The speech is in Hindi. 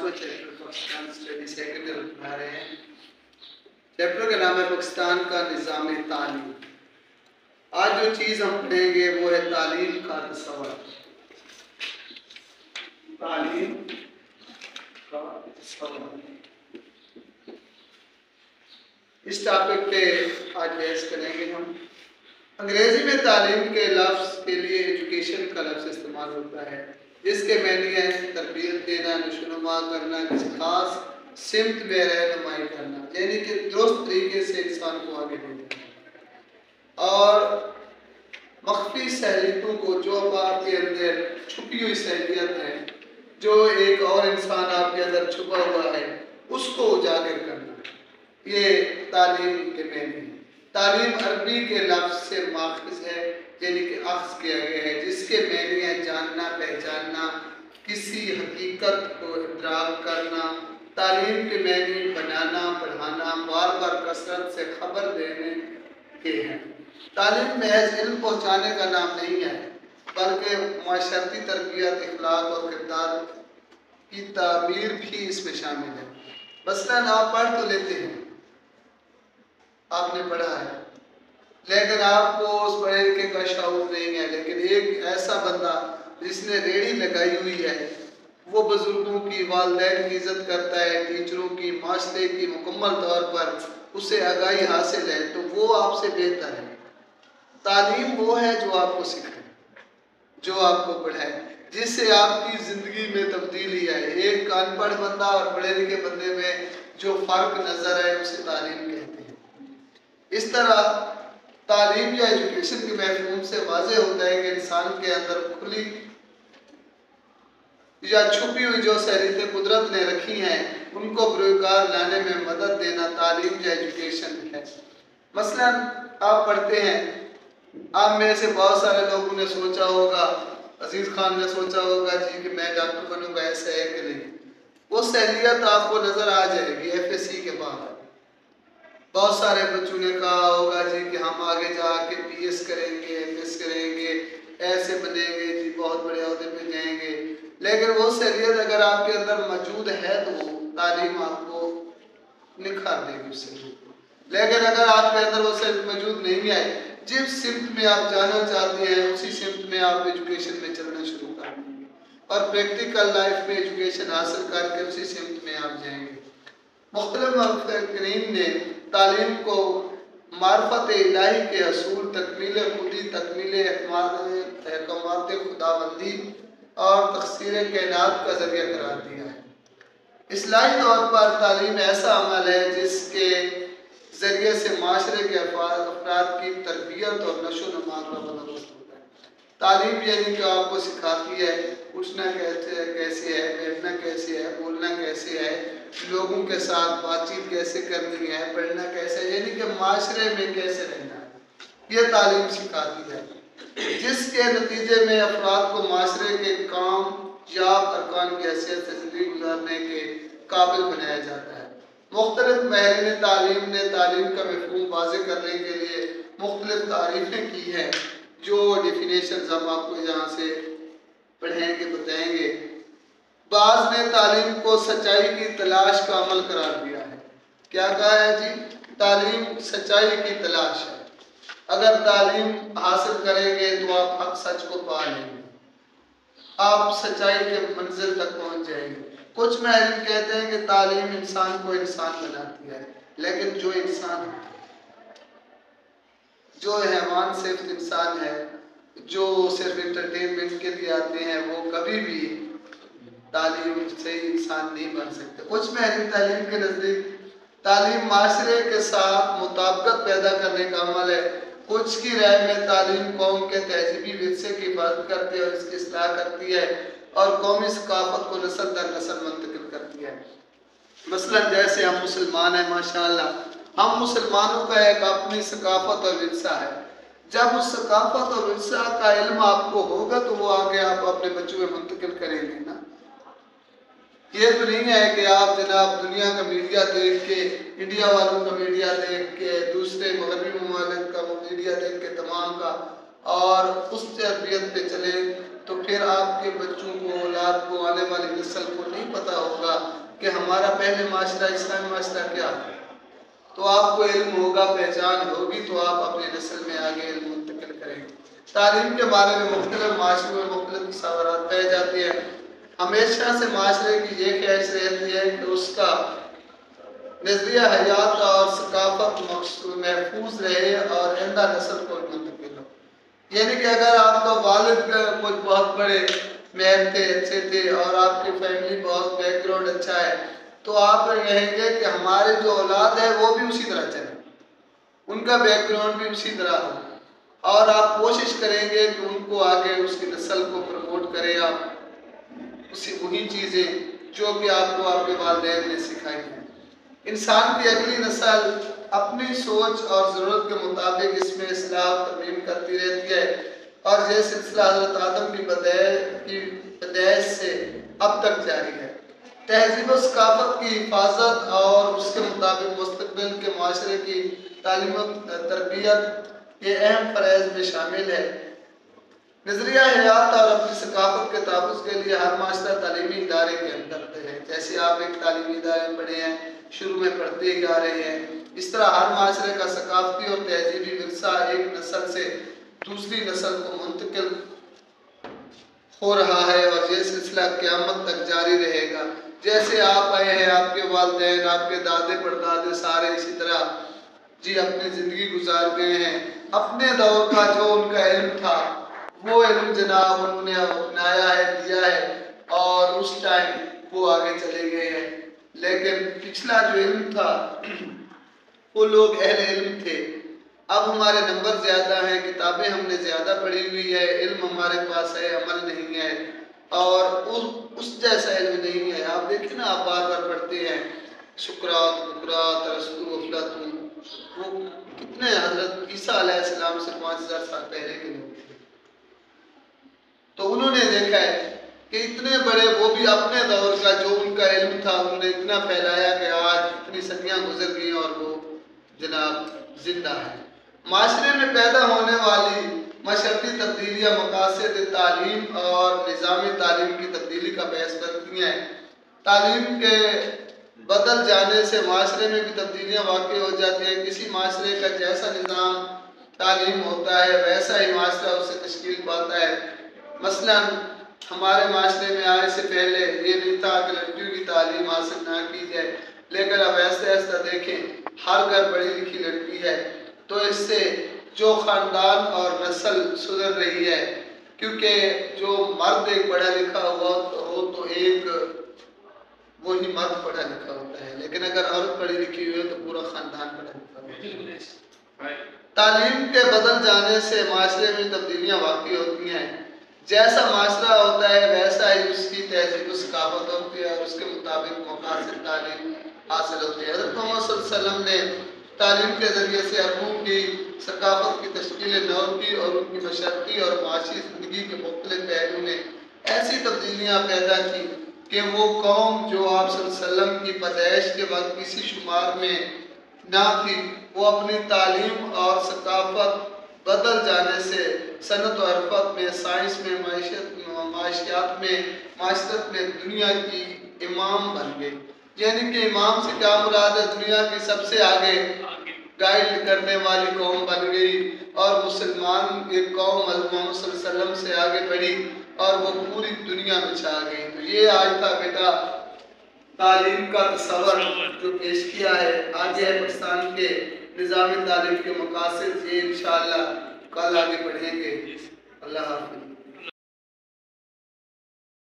5वां chapter Pakistan study second year पढ़ा रहे हैं। चैप्टर का नाम है पाकिस्तान का निज़ाम तालीम। आज जो चीज़ हम पढ़ेंगे वो है तालीम का तस्वर। तालीम का तस्वर, इस टॉपिक पे आज बहस करेंगे हम। अंग्रेजी में तालीम के लफ्ज़ के लिए एजुकेशन का लफ्ज़ इस्तेमाल होता है, जिसके मानी है तरबियत देना, नशोनुमा करना, किसी खास सिमत में रहनुमाई करना, यानी कि दुरुस्त तरीके से इंसान को आगे बढ़ाना। और मख्फी सहूलियतों को, जो अब आपके अंदर छुपी हुई सहूलियत है, जो एक और इंसान आपके अंदर छुपा हुआ है, उसको उजागर करना, ये तालीम के मानी है। तालीम अरबी के लफ्ज़ से माखज़ है, यानी कि अख्ज़ किया गया है, जिसके मानी है जानना, पहचानना, किसी हकीकत को इदराक करना। तालीम के मानी बनाना, पढ़ाना, बार बार कसरत से खबर देने के हैं। तालीम महज इल्म पहुँचाने का नाम नहीं है, बल्कि माशरती तरबियत, इखलाक और किरदार की तामीर भी इसमें शामिल है। मसलन आप पढ़ तो लेते हैं, आपने पढ़ा है, लेकिन आपको उस पढ़े लिखे का शऊर नहीं है। लेकिन एक ऐसा बंदा जिसने रेड़ी लगाई हुई है, वो बुजुर्गों की, वालिदैन की इज्जत करता है, टीचरों की, माशरे की मुकम्मल तौर पर उसे आगाही हासिल है, तो वो आपसे बेहतर है। तालीम वो है जो आपको सिखाए, जो आपको पढ़ाए, जिससे आपकी ज़िंदगी में तब्दीली आए। एक अनपढ़ बंदा और पढ़े लिखे बंदे में जो फ़र्क नज़र आए, उसे तालीम कहते हैं। इस तरह तालीम या एजुकेशन के मफ़हूम से वाज़ेह होता है कि इंसान के अंदर खुली या छुपी हुई जो सहूलियतें कुदरत ने रखी हैं, उनको बरूकार लाने में मदद देना तालीम या एजुकेशन है। मसलन आप पढ़ते हैं, आप में से बहुत सारे लोगों ने सोचा होगा, अजीज़ खान ने सोचा होगा जी कि मैं डॉक्टर बनूंगा, ऐसा है कि नहीं। वो सहूलियत आपको नज़र आ जाएगी FSC के बाद। बहुत सारे बच्चों ने कहा होगा जी कि हम आगे जाके PS करेंगे, MS करेंगे, ऐसे बनेंगे जी, बहुत बड़े ओहदे पे जाएंगे। लेकिन वो सहूलियत अगर आपके अंदर मौजूद है तो वो तालीम आपको निखार देगी उससे। लेकिन अगर आपके अंदर वो सहूलियत मौजूद नहीं है, जिस सिमत में आप जाना चाहते हैं, उसी सिमत में आप एजुकेशन में चलना शुरू कर देंगे और प्रैक्टिकल लाइफ में एजुकेशन हासिल करके उसी सिमत में आप जाएंगे। मुख्तलिफ मुफक्किरीन ने तालीम को मार्फत इलाही के असूल, तकमील खुदी, तकमील अहकामात खुदाबंदी और तक़सीर कायनात का ज़रिया करार दिया है। इस्लाही तौर पर तालीम ऐसा अमल है जिसके ज़रिए से माशरे के अफराद की तरबियत और नशोनुमा का बंदोबस्त होता है। तालीम यानी कि आपको सिखाती है उठना कैसे है, बैठना कैसे है, बोलना कैसे है, लोगों के साथ बातचीत कैसे करनी है, पढ़ना कैसे है, यानी कि माशरे में कैसे रहना है, ये तालीम सिखाती है। जिसके नतीजे में अफराद को माशरे के काम याब अरकान की हैसियत से ज़िंदगी गुजारने के काबिल बनाया जाता है। मुख्तलिफ माहिरीन तालीम ने तालीम का मफ़हूम वाज़ेह करने के लिए मुख्तलिफ तारीफ़ें की हैं, जो डेफिनेशन हम आपको यहाँ से पढ़ेंगे, बताएंगे। बाज़ ने तालीम को सच्चाई की तलाश का अमल करार दिया है। क्या कहा है जी? तालीम सच्चाई की तलाश है। अगर तालीम हासिल करेंगे तो आप हक सच को पा लेंगे, आप सच्चाई के मंजिल तक पहुँच जाएंगे। कुछ माहिरीन कहते हैं कि तालीम इंसान को इंसान बनाती है, लेकिन जो इंसान, जो हैवान सिर्फ इंसान है, जो सिर्फ इंटरटेनमेंट के लिए आते हैं, वो कभी भी तालीम से इंसान नहीं बन सकते। कुछ माहिरीन तालीम के नज़दीक तालीम माशरे के साथ मुताबिकत पैदा करने का अमल है। कुछ की राय में तालीम कौम के तहजीबी विरसे की हिफाजत करती है और इसकी इस्लाह करती है और कौमी सकाफत को नस्ल दर नस्ल मुंतकिल करती है। मसलन जैसे हम मुसलमान हैं, माशाअल्लाह, हम मुसलमानों का एक अपनी सकाफत और विरसा है। जब उस सकाफत और विरसा का इल्म आपको होगा तो वो आगे आप अपने बच्चों में मुंतकिल करेंगे ना। ये तो नहीं है कि आप जनाब दुनिया का मीडिया देख के, इंडिया वालों का मीडिया देख के, दूसरे मगरबी ममालिक का मीडिया देख के तमाम का, और उस तरबियत पे चले तो फिर आपके बच्चों को, औलाद को, आने वाली नस्ल को नहीं पता होगा हमारा पहले माशरा इस्लामी माशरा क्या था। तो आपको इल्म होगा, पहचान होगी, तो आप अपनी नस्ल में आगे इल्म मुंतकिल करेंगे। तालीम के बारे में मुख्तलिफ माशरों में मुख्तलिफ तसव्वुरात पाए जाते हैं। हमेशा से माशरे की ये ख्वाहिश रहती है कि उसका नजरिया हयात और सकाफत महफूज रहे और आइंदा नस्ल को मुंतकिल हो। यानी कि अगर आपका वालिद कुछ बहुत बड़े मेहर थे, अच्छे थे और आपकी फैमिली बहुत बैकग्राउंड अच्छा है, तो आप कहेंगे कि हमारे जो औलाद है वो भी उसी तरह चले, उनका बैकग्राउंड भी उसी तरह हो, और आप कोशिश करेंगे कि उनको आगे उसकी नस्ल को प्रमोट करें आप उसी वही चीज़ें जो कि आपको आपके वालिदैन ने सिखाई हैं। इंसान की अगली नस्ल अपनी सोच और ज़रूरत के मुताबिक इसमें इस्लाह तरमीम करती रहती है, और यह सिलसिला हज़रत आदम की पैदाइश से अब तक जारी है। तहजीब और सकाफत की हिफाजत और उसके मुताबिक मुस्तक़बिल के माशरे की तालीम और तरबियत ये अहम फ़राइज़ में शामिल है। नजरिया हयात और अपनी सकाफत के तहफ़्फ़ुज़ के लिए हर माशरा तालीमी इदारे के अंदर है। जैसे आप एक तालीमी इदारे में पढ़े हैं, शुरू में पढ़ते ही आ रहे हैं, इस तरह हर माशरे का सकाफती और तहजीबी विरसा एक नस्ल से दूसरी नस्ल को मुंतकिल हो रहा है, और यह सिलसिला क़यामत तक जारी रहेगा। जैसे आप आए हैं, आपके वालिदैन, आपके दादे परदादे सारे इसी तरह जी अपनी ज़िंदगी गुजार गए हैं। अपने दौर का जो उनका इल्म था वो इल्म जनाब उन्होंने अपनाया है, दिया है, और उस टाइम वो आगे चले गए हैं। लेकिन पिछला जो इल्म था वो लोग अहले इल्म थे। अब हमारे नंबर ज़्यादा हैं, किताबें हमने ज़्यादा पढ़ी हुई है, इल्म हमारे पास है, अमल नहीं है, और उस जैसा इल्म नहीं है। आप देखिए ना, आप बार बार पढ़ते हैं शुक्रात बुकरात रसूल अफलातून, वो कितने हज़रत ईसा अलैहिस्सलाम से 5000 साल पहले के लोग थे। तो उन्होंने देखा है कि इतने बड़े, वो भी अपने दौर का जो उनका इल्म था उन्होंने इतना फैलाया कि आज इतनी सदियाँ गुजर गई और वो जनाब जिंदा है। माशरे में पैदा होने वाली मशरती तब्दीलियाँ मकासद तालीम और निज़ाम तालीम की तब्दीली का बहस बनती हैं। तालीम के बदल जाने से माशरे में भी तब्दीलियाँ वाक़ हो जाती हैं। किसी माशरे का जैसा निज़ाम तालीम होता है वैसा ही माशरा उससे तश्कील पाता है। मसलन हमारे माशरे में आने से पहले ये नहीं था कि लड़कियों की तालीम हासिल ना की जाए, लेकिन अब ऐसा ऐसा देखें हर घर पढ़ी लिखी लड़की है, तो इससे जो ख़ानदान और नस्ल सुधर रही है। क्योंकि जो मर्द एक पढ़ा लिखा हुआ हो तो एक वही मर्द पढ़ा लिखा होता है, लेकिन अगर औरत पढ़ी लिखी हुई है तो पूरा ख़ानदान पढ़ा लिखा होता है। तालीम के बदल जाने से माशरे में तब्दीलियाँ वाक़ई होती हैं। जैसा माशरा होता है वैसा ही उसकी तहजीब सकाफत होती है और उसके मुताबिक मकासद तालीम हासिल होती है। हज़रत मोहम्मद सल्लल्लाहु अलैहि वसल्लम ने तालीम के ज़रिए से अरबों की सकाफत की तश्कील नौ की और उनकी मशरती और माशी ज़िंदगी के मुख्तलिफ पहलू में ऐसी तब्दीलियाँ पैदा की कि वो कौम जो आप सल्लल्लाहु अलैहि वसल्लम की पैदाइश के वक्त किसी शुमार में ना थी, वो अपनी तालीम और सकाफत बदल जाने से सनत और अरफत में, साइंस में, माशियात में, माशरत में दुनिया की इमाम बन गई। यानी कि इमाम से क्या मुराद है, दुनिया की सबसे आगे गाइड करने वाली कौम बन गई, और मुसलमान एक कौम मोहम्मद सल्लल्लाहु अलैहि वसल्लम से आगे बढ़ी और वो पूरी दुनिया में छा गई। तो ये आज था बेटा तालीम का तस्वर जो पेश किया है। आगे है पाकिस्तान के निज़ाम तालीम के मकासद, ये इंशाअल्लाह कल आगे बढ़ेंगे। अल्लाह हाफ़िज़।